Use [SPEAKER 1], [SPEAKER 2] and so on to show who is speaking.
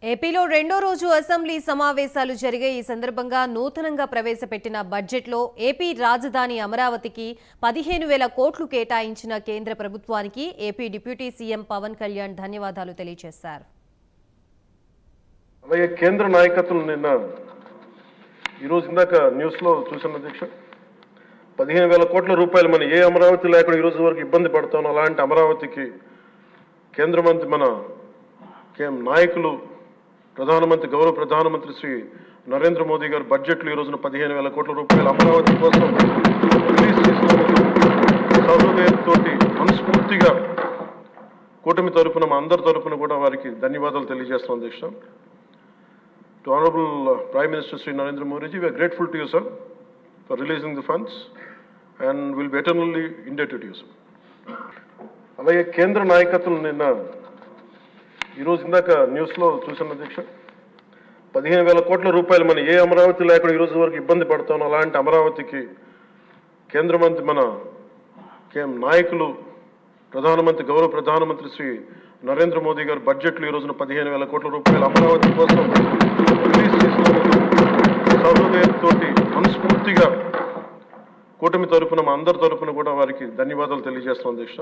[SPEAKER 1] ఏపీలో రెండో రోజు అసెంబ్లీ సమావేశాలు జరిగే ఈ సందర్భంగా నూతనంగా ప్రవేశపెట్టిన బడ్జెట్లో ఏపీ రాజధాని అమరావతికి 15,000 కోట్లు కేటాయించిన కేంద్ర ప్రభుత్వానికి AP deputy CM Pawan Kalyan ధన్యవాదాలు తెలియజేశారు.
[SPEAKER 2] అలాగే కేంద్ర నాయకత్వం నిన్న ఈరోజు ఇందాక న్యూస్లో చూసిన అధ్యక్ష 15,000 కోట్ల రూపాయలు మన ఏ అమరావతి లేకుండా ఈరోజు వరకు ఇబ్బంది పడతాం. అలాంటి అమరావతికి కేంద్ర మంత్రి మన నాయకులు ప్రధానమంత్రి గౌరవ ప్రధానమంత్రి శ్రీ నరేంద్ర మోదీ గారు బడ్జెట్లో ఈ రోజున 15,000 కోట్ల రూపాయలు అమరావతి కోసం రిలీజ్ చేసినందుకు సహృదయంతో మనస్ఫూర్తిగా కూటమి తరపున మా అందరి తరపున కూడా వారికి ధన్యవాదాలు తెలియజేస్తున్నాం అధ్యక్ష. To Honorable Prime Minister Sri Narendra Modi ji, we are grateful to you, sir, for releasing the funds and will be eternally indebted to you, sir. అలాగే కేంద్ర నాయకత్వం నిన్న ఈరోజు ఇందాక న్యూస్లో చూసిన అధ్యక్ష 15,000 కోట్ల రూపాయలు మన ఏ అమరావతి లేకుండా ఈరోజు వరకు ఇబ్బంది పడతాం. అలాంటి అమరావతికి కేంద్ర మంత్రి మన నాయకులు ప్రధానమంత్రి గౌరవ ప్రధానమంత్రి శ్రీ నరేంద్ర మోదీ గారు బడ్జెట్లో ఈ రోజున 15,000 కోట్ల రూపాయలు అమరావతి కోసం రిలీజ్ చేసినందుకు సహృదయంతో మనస్ఫూర్తిగా కూటమి తరపున మా అందరి తరపున కూడా వారికి ధన్యవాదాలు తెలియజేస్తున్నాం అధ్యక్ష.